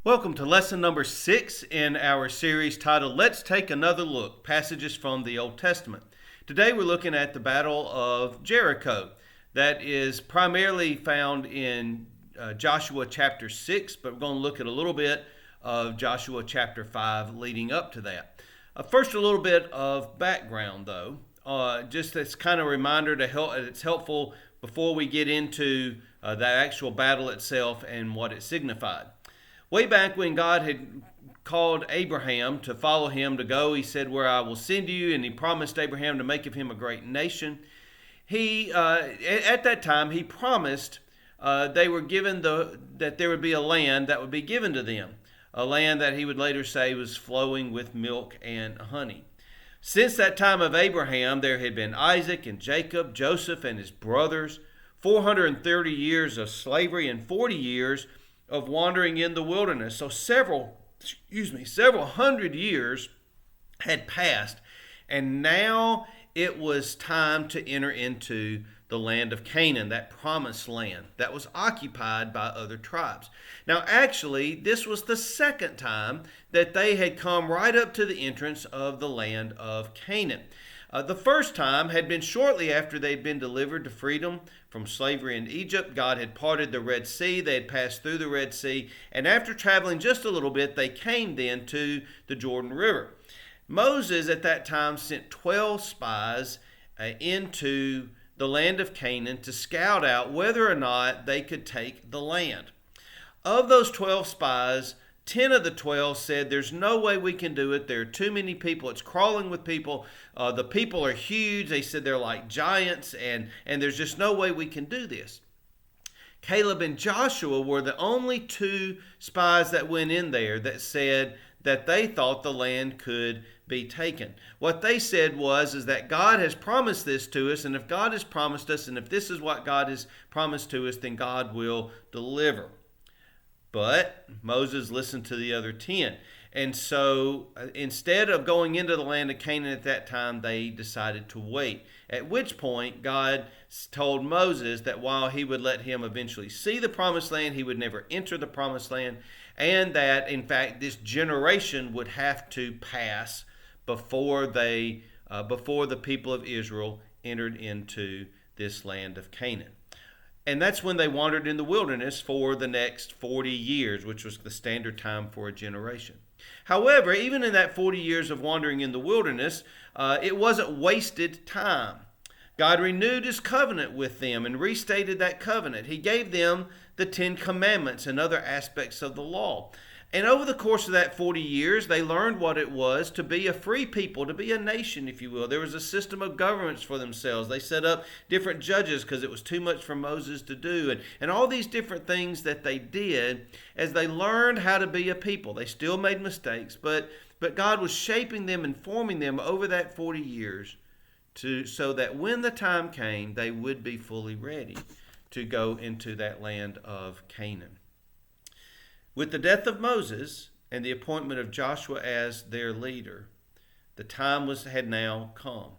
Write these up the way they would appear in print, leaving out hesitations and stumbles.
Welcome to lesson number 6 in our series titled Let's Take Another Look, Passages from the Old Testament. Today we're looking at the Battle of Jericho. That is primarily found in Joshua chapter 6, but we're going to look at a little bit of Joshua chapter 5 leading up to that. First, a little bit of background though, just as kind of a reminder to help. It's helpful before we get into the actual battle itself and what it signified. Way back when God had called Abraham to follow him to go, he said, "Where I will send you," and he promised Abraham to make of him a great nation. At that time, he promised they were given that there would be a land that would be given to them, a land that he would later say was flowing with milk and honey. Since that time of Abraham, there had been Isaac and Jacob, Joseph and his brothers, 430 years of slavery and 40 years of wandering in the wilderness. So several hundred years had passed, and now it was time to enter into the land of Canaan, that promised land that was occupied by other tribes. Now, actually, this was the second time that they had come right up to the entrance of the land of Canaan. The first time had been shortly after they'd been delivered to freedom from slavery in Egypt. God had parted the Red Sea. They had passed through the Red Sea. And after traveling just a little bit, they came then to the Jordan River. Moses at that time sent 12 spies into the land of Canaan to scout out whether or not they could take the land. Of those 12 spies, 10 of the 12 said, "There's no way we can do it. There are too many people. It's crawling with people. The people are huge." They said they're like giants, and there's just no way we can do this. Caleb and Joshua were the only two spies that went in there that said that they thought the land could be taken. What they said is that God has promised this to us, and if God has promised us, and if this is what God has promised to us, then God will deliver. But Moses listened to the other 10. And so instead of going into the land of Canaan at that time, they decided to wait. At which point, God told Moses that while he would let him eventually see the promised land, he would never enter the promised land, and that, in fact, this generation would have to pass before the people of Israel entered into this land of Canaan. And that's when they wandered in the wilderness for the next 40 years, which was the standard time for a generation. However, even in that 40 years of wandering in the wilderness, it wasn't wasted time. God renewed his covenant with them and restated that covenant. He gave them the 10 commandments and other aspects of the law. And over the course of that 40 years, they learned what it was to be a free people, to be a nation, if you will. There was a system of governments for themselves. They set up different judges because it was too much for Moses to do. And all these different things that they did as they learned how to be a people. They still made mistakes, but God was shaping them and forming them over that 40 years so that when the time came, they would be fully ready to go into that land of Canaan. With the death of Moses and the appointment of Joshua as their leader, the time had now come.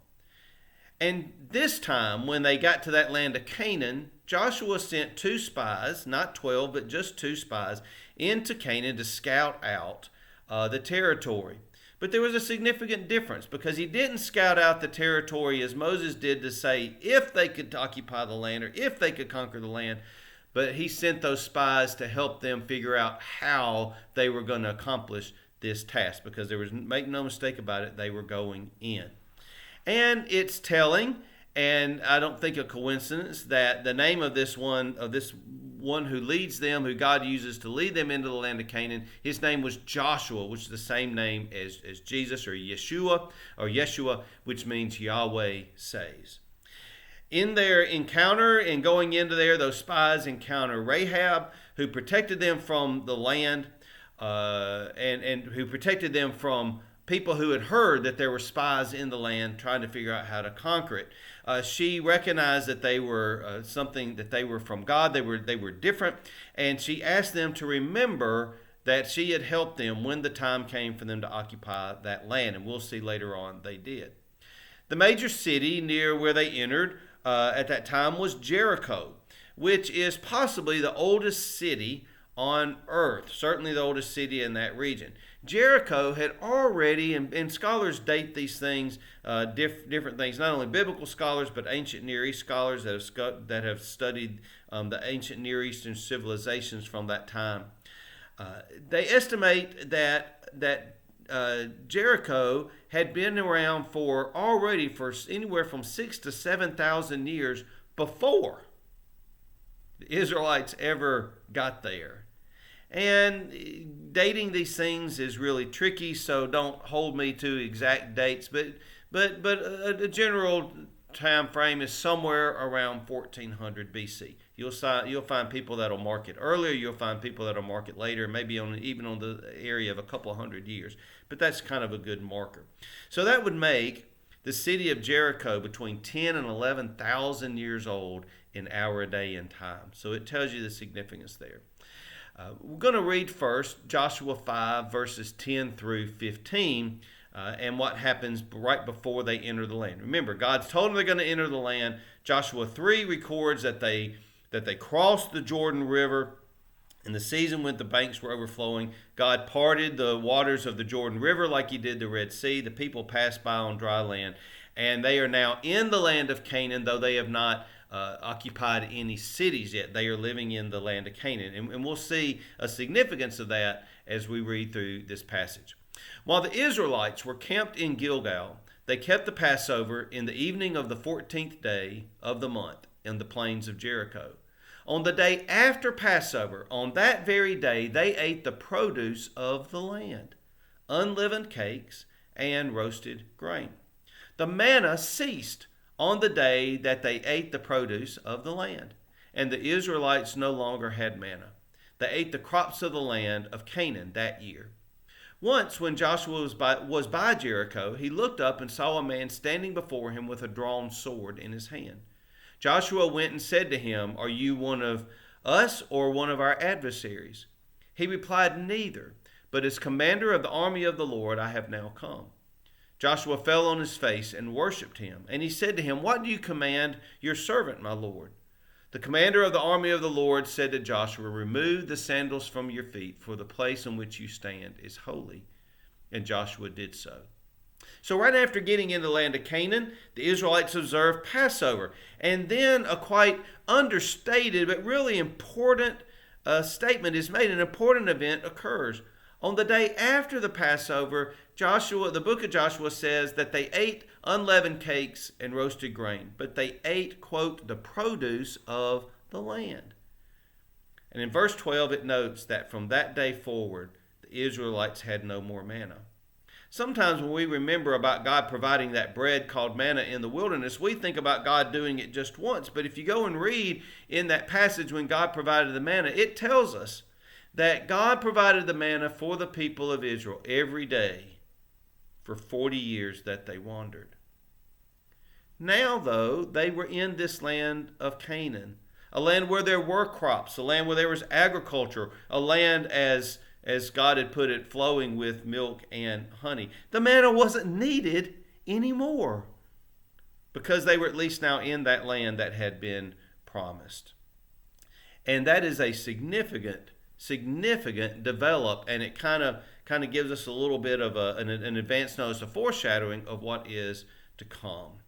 And this time, when they got to that land of Canaan, Joshua sent 2 spies, not 12, but just 2 spies, into Canaan to scout out the territory. But there was a significant difference because he didn't scout out the territory as Moses did to say if they could occupy the land or if they could conquer the land. But he sent those spies to help them figure out how they were going to accomplish this task because make no mistake about it, they were going in. And it's telling, and I don't think a coincidence, that the name of this one who leads them, who God uses to lead them into the land of Canaan, his name was Joshua, which is the same name as Jesus or Yeshua, which means Yahweh saves. In their encounter and going into there, those spies encounter Rahab, who protected them from the land and who protected them from people who had heard that there were spies in the land trying to figure out how to conquer it. She recognized that they were that they were from God. They were different, and she asked them to remember that she had helped them when the time came for them to occupy that land, and we'll see later on they did. The major city near where they entered at that time was Jericho, which is possibly the oldest city on earth, certainly the oldest city in that region. Jericho had already, and scholars date these things, different things, not only biblical scholars, but ancient Near East scholars that have studied the ancient Near Eastern civilizations from that time. They estimate that Jericho had been around for anywhere from 6,000 to 7,000 years before the Israelites ever got there. And dating these things is really tricky, so don't hold me to exact dates, but a general time frame is somewhere around 1400 BC. You'll find people that'll mark it earlier. You'll find people that'll mark it later, maybe even on the area of a couple of hundred years. But that's kind of a good marker. So that would make the city of Jericho between 10 and 11,000 years old in our day and time. So it tells you the significance there. We're going to read first Joshua 5, verses 10 through 15, and what happens right before they enter the land. Remember, God's told them they're going to enter the land. Joshua 3 records that they crossed the Jordan River in the season when the banks were overflowing. God parted the waters of the Jordan River like he did the Red Sea. The people passed by on dry land, and they are now in the land of Canaan, though they have not occupied any cities yet. They are living in the land of Canaan. And we'll see a significance of that as we read through this passage. While the Israelites were camped in Gilgal, they kept the Passover in the evening of the 14th day of the month in the plains of Jericho. On the day after Passover, on that very day, they ate the produce of the land, unleavened cakes and roasted grain. The manna ceased on the day that they ate the produce of the land, and the Israelites no longer had manna. They ate the crops of the land of Canaan that year. Once, when Joshua was by Jericho, he looked up and saw a man standing before him with a drawn sword in his hand. Joshua went and said to him, "Are you one of us or one of our adversaries?" He replied, "Neither, but as commander of the army of the Lord I have now come." Joshua fell on his face and worshipped him. And he said to him, "What do you command your servant, my Lord?" The commander of the army of the Lord said to Joshua, "Remove the sandals from your feet, for the place on which you stand is holy." And Joshua did so. So right after getting into the land of Canaan, the Israelites observed Passover. And then a quite understated but really important statement is made. An important event occurs. On the day after the Passover, the book of Joshua says that they ate unleavened cakes and roasted grain, but they ate, quote, the produce of the land. And in verse 12, it notes that from that day forward, the Israelites had no more manna. Sometimes when we remember about God providing that bread called manna in the wilderness, we think about God doing it just once. But if you go and read in that passage when God provided the manna, it tells us that God provided the manna for the people of Israel every day for 40 years that they wandered. Now, though, they were in this land of Canaan, a land where there were crops, a land where there was agriculture, a land, as God had put it, flowing with milk and honey. The manna wasn't needed anymore because they were at least now in that land that had been promised. And that is a significant develop, and it kind of gives us a little bit of an advanced notice, a foreshadowing of what is to come.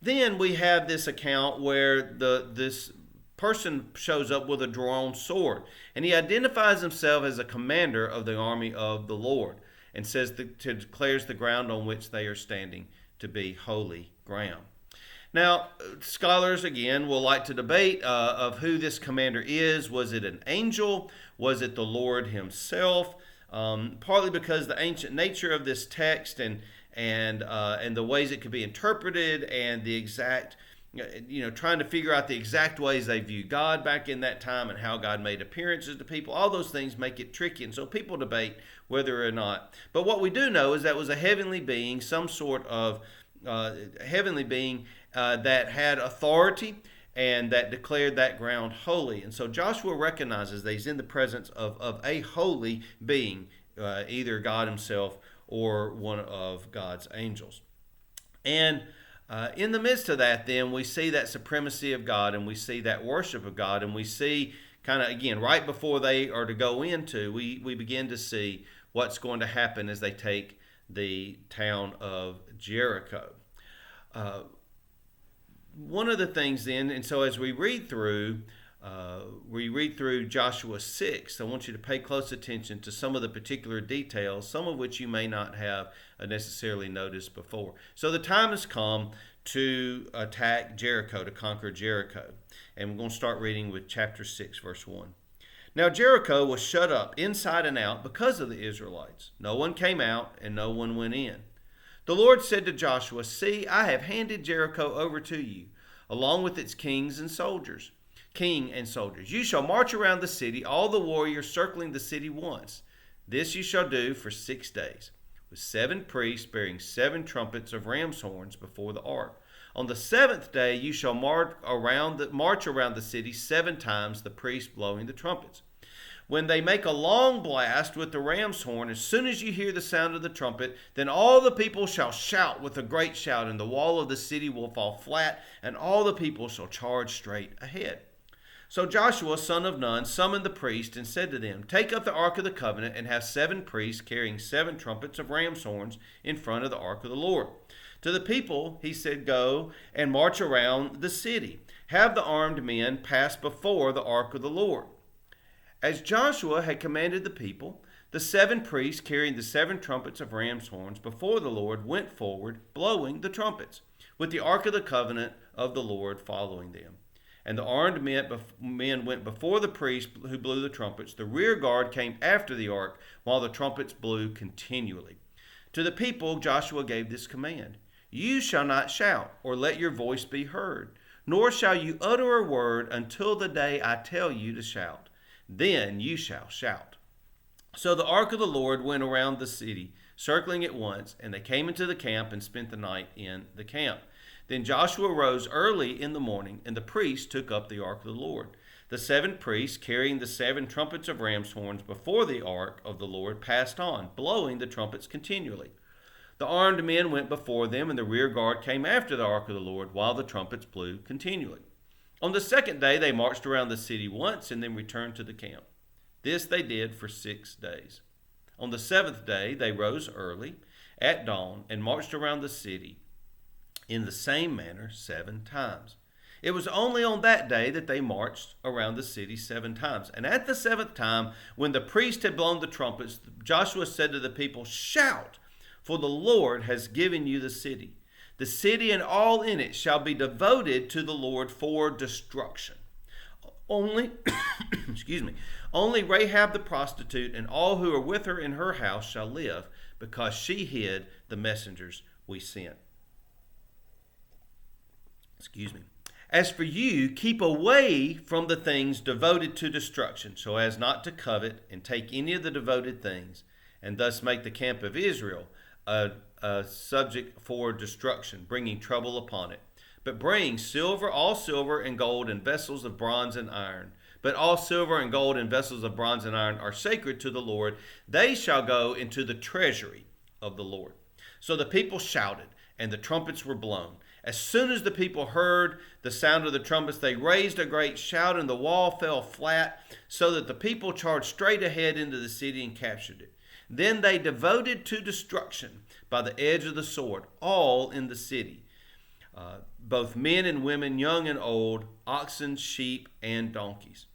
Then we have this account where this person shows up with a drawn sword, and he identifies himself as a commander of the army of the Lord, and declares the ground on which they are standing to be holy ground. Now, scholars, again, will like to debate of who this commander is. Was it an angel? Was it the Lord himself? Partly because the ancient nature of this text and the ways it could be interpreted and the exact, trying to figure out the exact ways they view God back in that time and how God made appearances to people. All those things make it tricky, and so people debate whether or not. But what we do know is that it was a heavenly being, some sort of heavenly being that had authority and that declared that ground holy. And so Joshua recognizes that he's in the presence of a holy being, either God himself or one of God's angels. And in the midst of that, then, we see that supremacy of God, and we see that worship of God, and we see kind of, again, right before they are to go into, we begin to see what's going to happen as they take the town of Jericho. One of the things then, and so as we read through Joshua 6. I want you to pay close attention to some of the particular details, some of which you may not have necessarily noticed before. So the time has come to attack Jericho, to conquer Jericho. And we're going to start reading with chapter 6, verse 1. Now Jericho was shut up inside and out because of the Israelites. No one came out and no one went in. The Lord said to Joshua, "See, I have handed Jericho over to you, along with its king and soldiers. You shall march around the city, all the warriors circling the city once. This you shall do for 6 days, with 7 priests bearing 7 trumpets of ram's horns before the ark. On the 7th day you shall march around the city 7 times, the priests blowing the trumpets. When they make a long blast with the ram's horn, as soon as you hear the sound of the trumpet, then all the people shall shout with a great shout, and the wall of the city will fall flat, and all the people shall charge straight ahead." So Joshua, son of Nun, summoned the priests and said to them, "Take up the ark of the covenant and have 7 priests carrying 7 trumpets of ram's horns in front of the ark of the Lord." To the people he said, "Go and march around the city. Have the armed men pass before the ark of the Lord." As Joshua had commanded the people, the 7 priests carrying the 7 trumpets of ram's horns before the Lord went forward, blowing the trumpets, with the ark of the covenant of the Lord following them. And the armed men went before the priests who blew the trumpets. The rear guard came after the ark, while the trumpets blew continually. To the people Joshua gave this command: "You shall not shout, or let your voice be heard, nor shall you utter a word until the day I tell you to shout. Then you shall shout." So the ark of the Lord went around the city, circling it once, and they came into the camp and spent the night in the camp. Then Joshua rose early in the morning, and the priests took up the ark of the Lord. The 7 priests, carrying the 7 trumpets of ram's horns before the ark of the Lord, passed on, blowing the trumpets continually. The armed men went before them, and the rear guard came after the ark of the Lord, while the trumpets blew continually. On the 2nd day they marched around the city once, and then returned to the camp. This they did for 6 days. On the 7th day they rose early at dawn and marched around the city in the same manner 7 times. It was only on that day that they marched around the city 7 times. And at the 7th time, when the priest had blown the trumpets, Joshua said to the people, "Shout, for the Lord has given you the city. The city and all in it shall be devoted to the Lord for destruction. Only, only Rahab the prostitute and all who are with her in her house shall live, because she hid the messengers we sent." "As for you, keep away from the things devoted to destruction, so as not to covet and take any of the devoted things, and thus make the camp of Israel a subject for destruction, bringing trouble upon it. But bring all silver and gold and vessels of bronze and iron. But all silver and gold and vessels of bronze and iron are sacred to the Lord. They shall go into the treasury of the Lord." So the people shouted, and the trumpets were blown. As soon as the people heard the sound of the trumpets, they raised a great shout, and the wall fell flat, so that the people charged straight ahead into the city and captured it. Then they devoted to destruction by the edge of the sword all in the city, both men and women, young and old, oxen, sheep, and donkeys.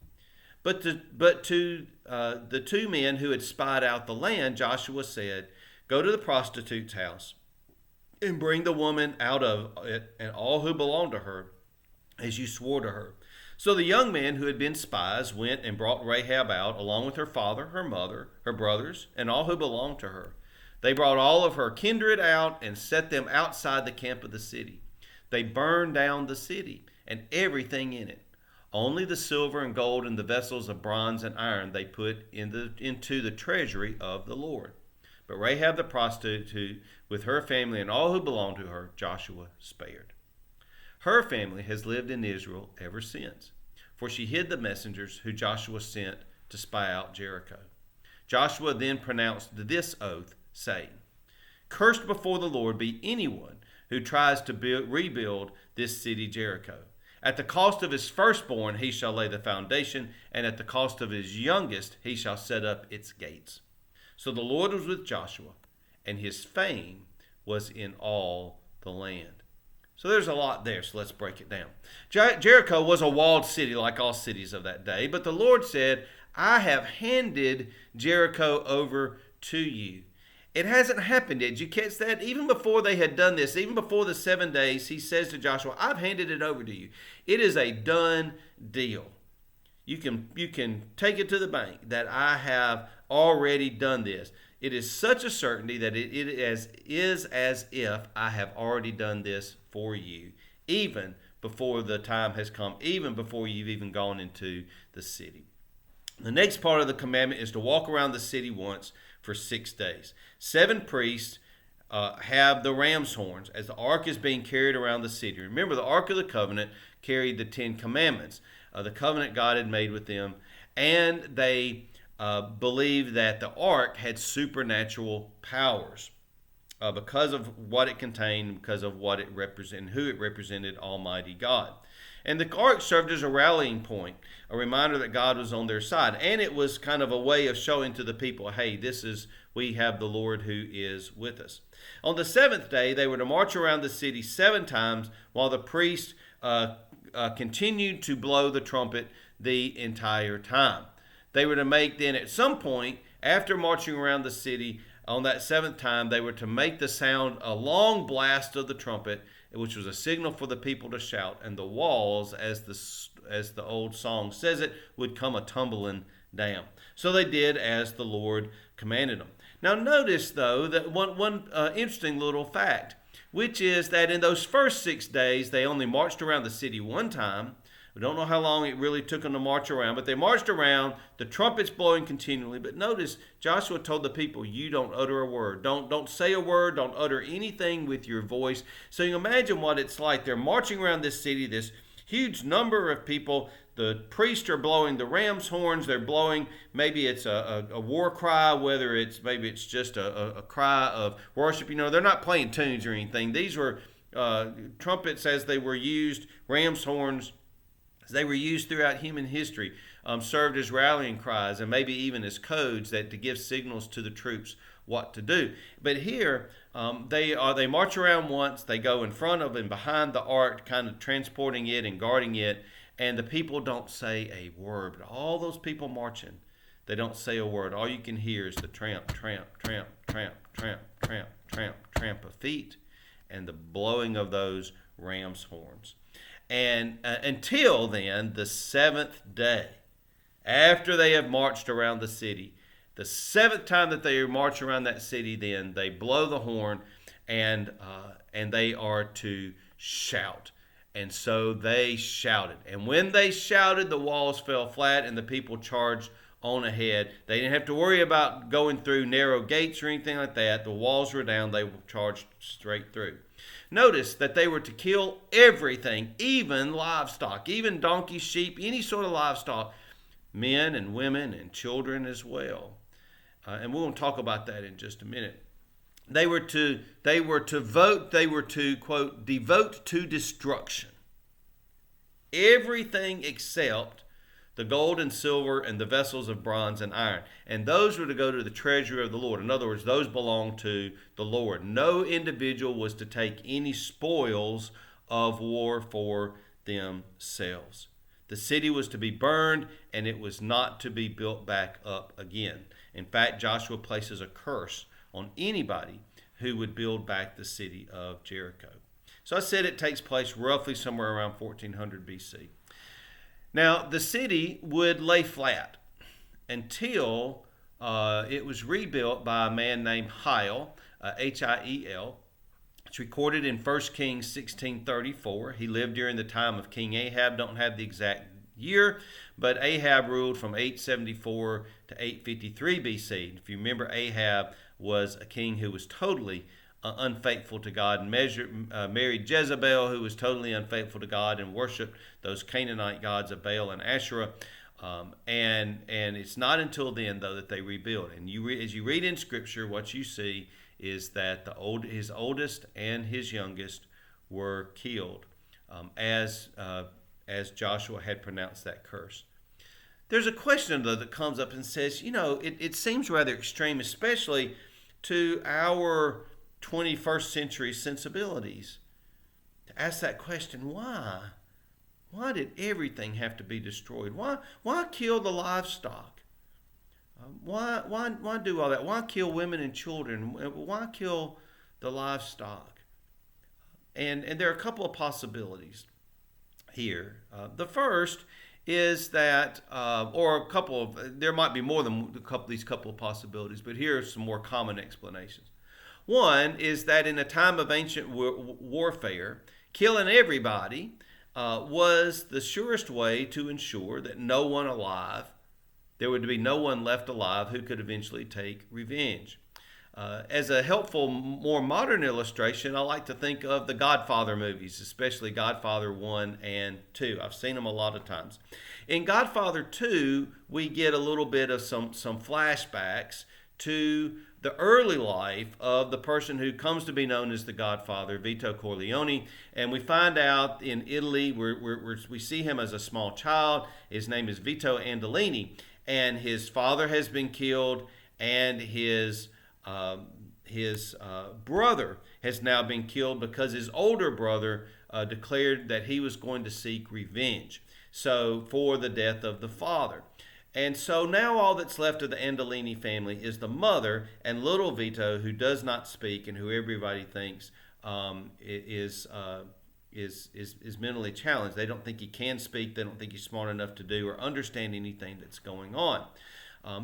But to the 2 men who had spied out the land, Joshua said, "Go to the prostitute's house and bring the woman out of it and all who belong to her, as you swore to her." So the young men who had been spies went and brought Rahab out, along with her father, her mother, her brothers, and all who belonged to her. They brought all of her kindred out and set them outside the camp of the city. They burned down the city and everything in it. Only the silver and gold and the vessels of bronze and iron they put into the treasury of the Lord. But Rahab the prostitute, with her family and all who belonged to her, Joshua spared. Her family has lived in Israel ever since, for she hid the messengers who Joshua sent to spy out Jericho. Joshua then pronounced this oath, saying, "Cursed before the Lord be anyone who tries to rebuild this city Jericho. At the cost of his firstborn he shall lay the foundation, and at the cost of his youngest he shall set up its gates. So the Lord was with Joshua, and his fame was in all the land. So there's a lot there, so let's break it down. Jericho was a walled city like all cities of that day, but the Lord said, I have handed Jericho over to you. It hasn't happened yet. Did you catch that? Even before they had done this, even before the 7 days, he says to Joshua, I've handed it over to you. It is a done deal. You can take it to the bank that I have already done this. It is such a certainty that it is as if I have already done this for you, even before the time has come, even before you've even gone into the city. The next part of the commandment is to walk around the city once for 6 days. 7 priests have the ram's horns as the ark is being carried around the city. Remember, the Ark of the Covenant carried the 10 commandments, the covenant God had made with them, and they believed that the ark had supernatural powers because of what it contained, because of what it represented, who it represented, Almighty God. And the ark served as a rallying point, a reminder that God was on their side. And it was kind of a way of showing to the people, hey, we have the Lord who is with us. On the 7th day, they were to march around the city 7 times while the priest continued to blow the trumpet the entire time. They were to make then at some point, after marching around the city on that 7th time, they were to make the sound a long blast of the trumpet, which was a signal for the people to shout, and the walls, as the old song says it, would come a-tumbling down. So they did as the Lord commanded them. Now notice, though, that one interesting little fact, which is that in those first 6 days, they only marched around the city 1 time. We don't know how long it really took them to march around, but they marched around, the trumpets blowing continually. But notice, Joshua told the people, you don't utter a word. Don't say a word. Don't utter anything with your voice. So you imagine what it's like. They're marching around this city, this huge number of people. The priests are blowing the ram's horns. They're blowing, maybe it's a war cry, maybe it's just a cry of worship. They're not playing tunes or anything. These were trumpets as they were used, ram's horns, they were used throughout human history, served as rallying cries and maybe even as codes to give signals to the troops what to do. But here, they march around once, they go in front of and behind the ark, kind of transporting it and guarding it, and the people don't say a word. But all those people marching, they don't say a word. All you can hear is the tramp, tramp, tramp, tramp, tramp, tramp, tramp, tramp of feet, and the blowing of those ram's horns. And until then, the 7th day, after they have marched around the city, the 7th time that they march around that city, then they blow the horn, and they are to shout. And so they shouted. And when they shouted, the walls fell flat, and the people charged on ahead. They didn't have to worry about going through narrow gates or anything like that. The walls were down. They charged straight through. Notice that they were to kill everything, even livestock, even donkeys, sheep, any sort of livestock, men and women and children as well. And we'll talk about that in just a minute. They were to quote, devote to destruction everything except the gold and silver and the vessels of bronze and iron. And those were to go to the treasury of the Lord. In other words, those belonged to the Lord. No individual was to take any spoils of war for themselves. The city was to be burned, and it was not to be built back up again. In fact, Joshua places a curse on anybody who would build back the city of Jericho. So I said it takes place roughly somewhere around 1400 BC. Now, the city would lay flat until it was rebuilt by a man named Hiel, Hiel. It's recorded in 1 Kings 16:34. He lived during the time of King Ahab. Don't have the exact year, but Ahab ruled from 874 to 853 BC. If you remember, Ahab was a king who was totally unfaithful to God, and married Jezebel, who was totally unfaithful to God and worshiped those Canaanite gods of Baal and Asherah. And it's not until then, though, that they rebuild. And as you read in Scripture, what you see is that his oldest and his youngest were killed as as Joshua had pronounced that curse. There's a question, though, that comes up and says, it seems rather extreme, especially to our 21st century sensibilities, to ask that question, why? Why did everything have to be destroyed? Why kill the livestock? Why do all that? Why kill women and children? Why kill the livestock? And there are a couple of possibilities here. The first is that, there might be more than these couple of possibilities, but here are some more common explanations. One is that in a time of ancient warfare, killing everybody was the surest way to ensure that there would be no one left alive who could eventually take revenge. As a helpful, more modern illustration, I like to think of the Godfather movies, especially Godfather 1 and 2. I've seen them a lot of times. In Godfather 2, we get a little bit of some flashbacks to the early life of the person who comes to be known as the Godfather, Vito Corleone. And we find out in Italy, we see him as a small child. His name is Vito Andolini. And his father has been killed, and his brother has now been killed because his older brother declared that he was going to seek revenge for the death of the father. And so now all that's left of the Andolini family is the mother and little Vito, who does not speak and who everybody thinks is mentally challenged. They don't think he can speak. They don't think he's smart enough to do or understand anything that's going on.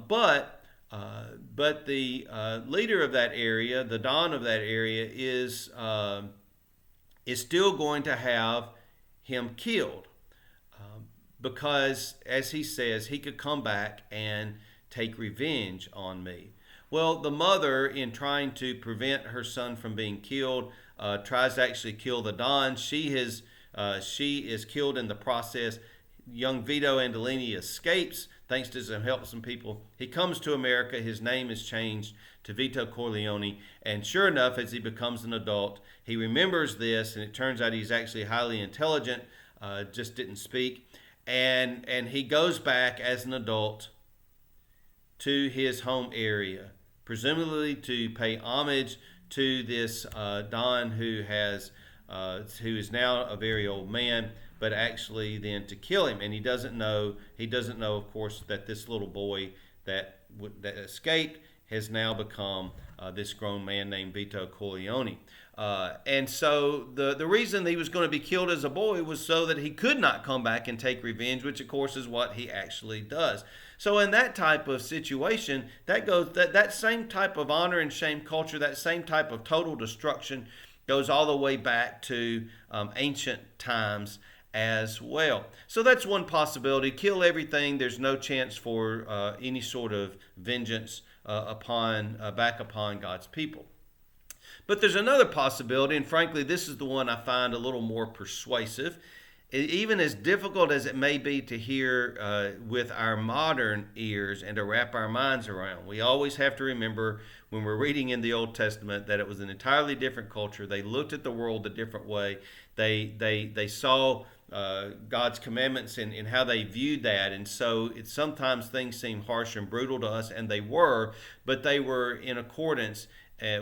But the leader of that area, the Don of that area, is still going to have him killed because, as he says, he could come back and take revenge on me. Well, the mother, in trying to prevent her son from being killed, tries to actually kill the Don. She is killed in the process. Young Vito Andolini escapes thanks to some help from some people. He comes to America. His name is changed to Vito Corleone. And sure enough, as he becomes an adult, he remembers this, and it turns out he's actually highly intelligent, just didn't speak. And he goes back as an adult to his home area, presumably to pay homage to this Don who is now a very old man, but actually then to kill him. And he doesn't know, of course, that this little boy that escaped has now become this grown man named Vito Corleone. And so the reason he was going to be killed as a boy was so that he could not come back and take revenge, which of course is what he actually does. So in that type of situation, that same type of honor and shame culture, that same type of total destruction goes all the way back to ancient times as well. So that's one possibility. Kill everything. There's no chance for any sort of vengeance back upon God's people. But there's another possibility, and frankly, this is the one I find a little more persuasive. Even as difficult as it may be to hear with our modern ears and to wrap our minds around, we always have to remember when we're reading in the Old Testament that it was an entirely different culture. They looked at the world a different way. They saw God's commandments and how they viewed that. And so sometimes things seem harsh and brutal to us, and they were, but they were in accordance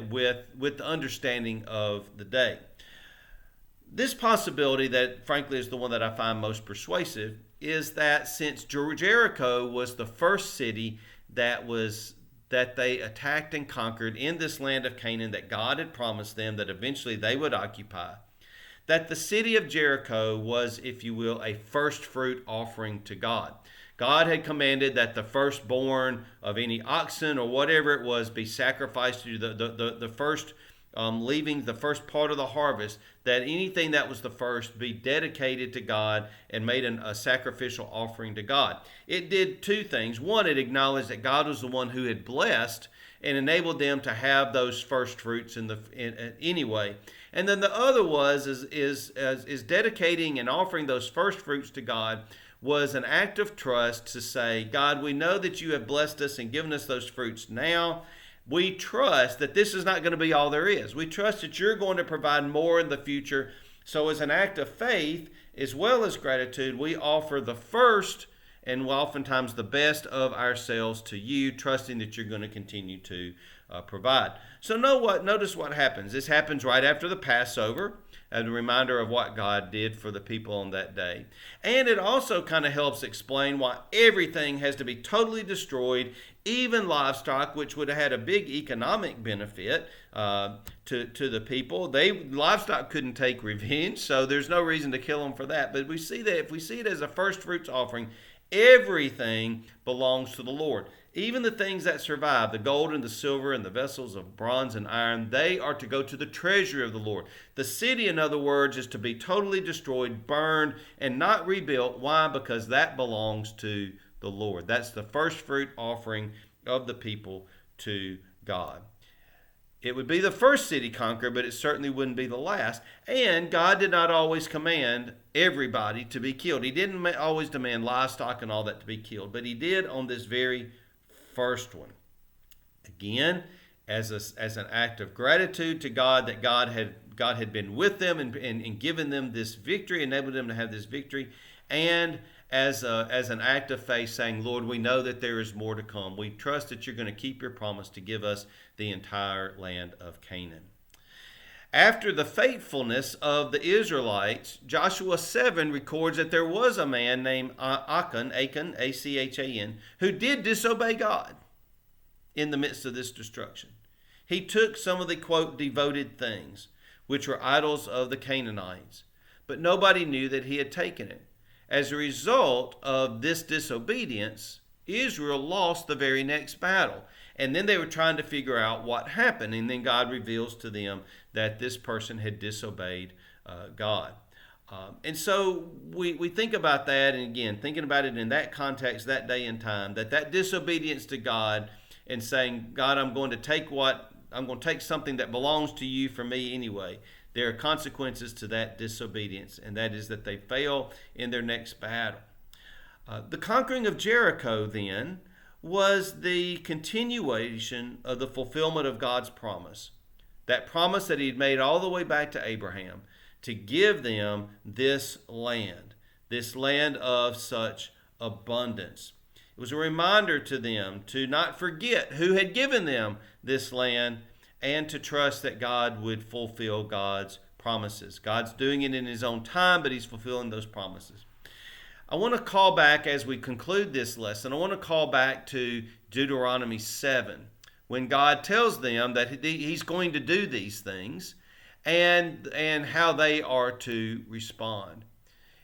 with the understanding of the day. This possibility, that frankly is the one that I find most persuasive, is that since Jericho was the first city that they attacked and conquered in this land of Canaan that God had promised them that eventually they would occupy, that the city of Jericho was, if you will, a first fruit offering to God. God had commanded that the firstborn of any oxen or whatever it was be sacrificed to the first leaving the first part of the harvest, that anything that was the first be dedicated to God and made a sacrificial offering to God. It did two things. One, it acknowledged that God was the one who had blessed and enabled them to have those first fruits anyway. And then the other is dedicating and offering those first fruits to God was an act of trust to say, God, we know that you have blessed us and given us those fruits now. We trust that this is not going to be all there is. We trust that you're going to provide more in the future. So as an act of faith as well as gratitude, we offer the first and oftentimes the best of ourselves to you, trusting that you're going to continue to provide. So notice what happens. This happens right after the Passover, as a reminder of what God did for the people on that day. And it also kind of helps explain why everything has to be totally destroyed, even livestock, which would have had a big economic benefit to the people. Livestock couldn't take revenge, so there's no reason to kill them for that. But we see that if we see it as a first fruits offering, everything belongs to the Lord. Even the things that survive, the gold and the silver and the vessels of bronze and iron, they are to go to the treasury of the Lord. The city, in other words, is to be totally destroyed, burned, and not rebuilt. Why? Because that belongs to the Lord. That's the first fruit offering of the people to God. It would be the first city conquered, but it certainly wouldn't be the last. And God did not always command everybody to be killed. He didn't always demand livestock and all that to be killed, but he did on this very first one. Again, as an act of gratitude to God that God had been with them and given them this victory, enabled them to have this victory, and as an act of faith, saying, Lord, we know that there is more to come. We trust that you're going to keep your promise to give us the entire land of Canaan. After the faithfulness of the Israelites, Joshua 7 records that there was a man named Achan, A-C-H-A-N, who did disobey God in the midst of this destruction. He took some of the, quote, devoted things, which were idols of the Canaanites, but nobody knew that he had taken it. As a result of this disobedience, Israel lost the very next battle. And then they were trying to figure out what happened. And then God reveals to them that this person had disobeyed God. And so we think about that. And again, thinking about it in that context, that day and time, that disobedience to God and saying, God, I'm going to take something that belongs to you for me anyway. There are consequences to that disobedience, and that is that they fail in their next battle. The conquering of Jericho, then, was the continuation of the fulfillment of God's promise. That promise that he had made all the way back to Abraham to give them this land of such abundance. It was a reminder to them to not forget who had given them this land and to trust that God would fulfill God's promises. God's doing it in his own time, but he's fulfilling those promises. I want to call back as we conclude this lesson. I want to call back to Deuteronomy 7, when God tells them that he's going to do these things and how they are to respond.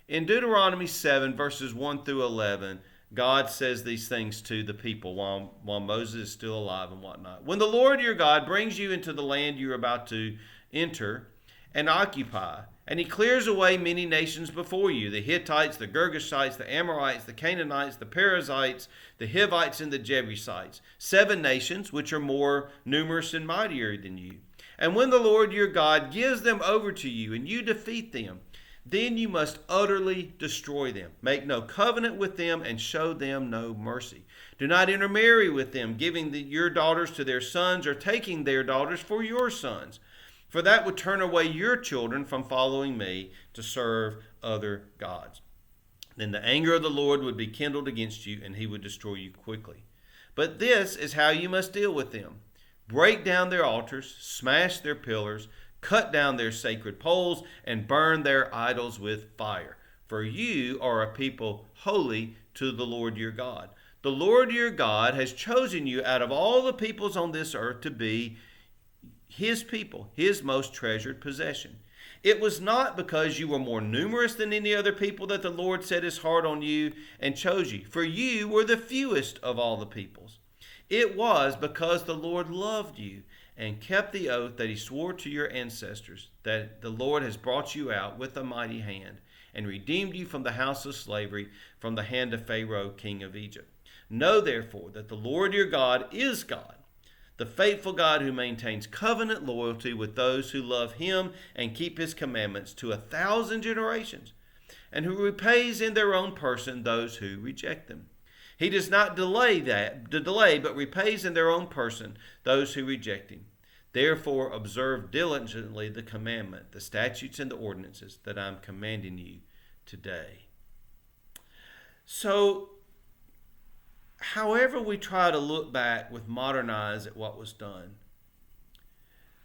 In Deuteronomy 7, verses 1 through 11, God says these things to the people while Moses is still alive and whatnot. When the Lord your God brings you into the land you're about to enter and occupy, and he clears away many nations before you, the Hittites, the Girgashites, the Amorites, the Canaanites, the Perizzites, the Hivites, and the Jebusites, 7 nations which are more numerous and mightier than you. And when the Lord your God gives them over to you and you defeat them, then you must utterly destroy them. Make no covenant with them and show them no mercy. Do not intermarry with them, giving your daughters to their sons or taking their daughters for your sons. For that would turn away your children from following me to serve other gods. Then the anger of the Lord would be kindled against you, and he would destroy you quickly. But this is how you must deal with them. Break down their altars, smash their pillars, cut down their sacred poles, and burn their idols with fire. For you are a people holy to the Lord your God. The Lord your God has chosen you out of all the peoples on this earth to be his people, his most treasured possession. It was not because you were more numerous than any other people that the Lord set his heart on you and chose you, for you were the fewest of all the peoples. It was because the Lord loved you and kept the oath that he swore to your ancestors, that the Lord has brought you out with a mighty hand and redeemed you from the house of slavery, from the hand of Pharaoh, king of Egypt. Know therefore that the Lord your God is God, the faithful God who maintains covenant loyalty with those who love him and keep his commandments to 1,000 generations, and who repays in their own person those who reject them. He does not delay, but repays in their own person those who reject him. Therefore observe diligently the commandment, the statutes and the ordinances that I am commanding you today. So, however we try to look back with modern eyes at what was done,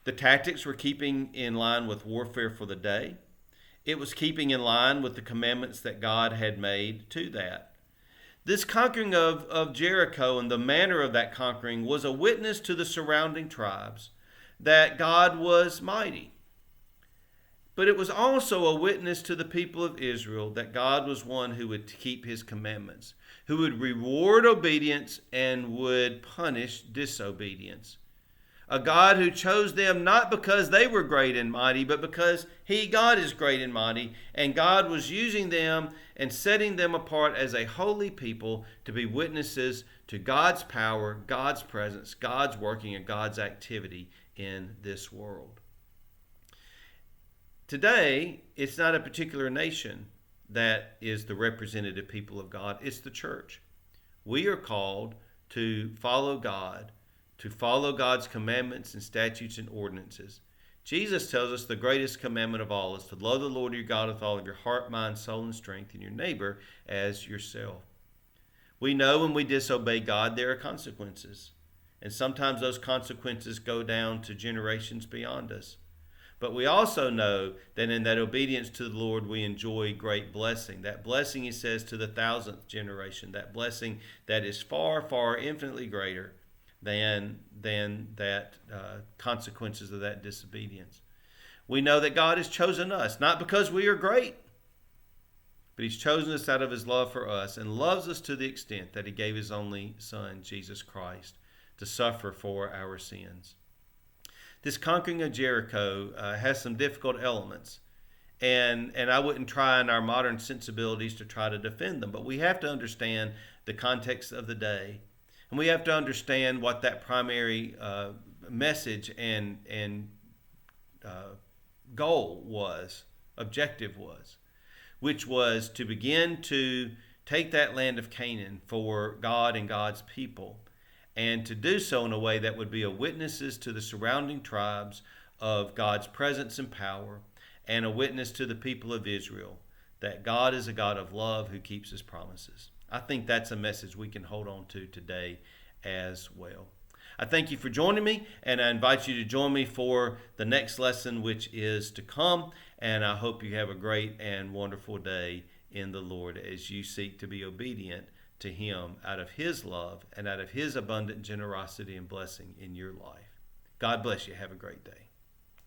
the tactics were keeping in line with warfare for the day. It was keeping in line with the commandments that God had made to that. This conquering of Jericho and the manner of that conquering was a witness to the surrounding tribes that God was mighty. But it was also a witness to the people of Israel that God was one who would keep his commandments, who would reward obedience and would punish disobedience. A God who chose them not because they were great and mighty, but because God is great and mighty, and God was using them and setting them apart as a holy people to be witnesses to God's power, God's presence, God's working, and God's activity in this world. Today, it's not a particular nation that is the representative people of God. It's the church. We are called to follow God, to follow God's commandments and statutes and ordinances. Jesus tells us the greatest commandment of all is to love the Lord your God with all of your heart, mind, soul, and strength, and your neighbor as yourself. We know when we disobey God, there are consequences. And sometimes those consequences go down to generations beyond us. But we also know that in that obedience to the Lord, we enjoy great blessing. That blessing, he says, to the 1,000th generation. That blessing that is far, far infinitely greater than that consequences of that disobedience. We know that God has chosen us, not because we are great, but he's chosen us out of his love for us and loves us to the extent that he gave his only Son, Jesus Christ, to suffer for our sins. This conquering of Jericho has some difficult elements, and I wouldn't try in our modern sensibilities to try to defend them, but we have to understand the context of the day, and we have to understand what that primary message and goal was, objective was, which was to begin to take that land of Canaan for God and God's people, and to do so in a way that would be a witnesses to the surrounding tribes of God's presence and power, and a witness to the people of Israel that God is a God of love who keeps his promises. I think that's a message we can hold on to today as well. I thank you for joining me, and I invite you to join me for the next lesson, which is to come. And I hope you have a great and wonderful day in the Lord as you seek to be obedient to him out of his love and out of his abundant generosity and blessing in your life. God bless you. Have a great day.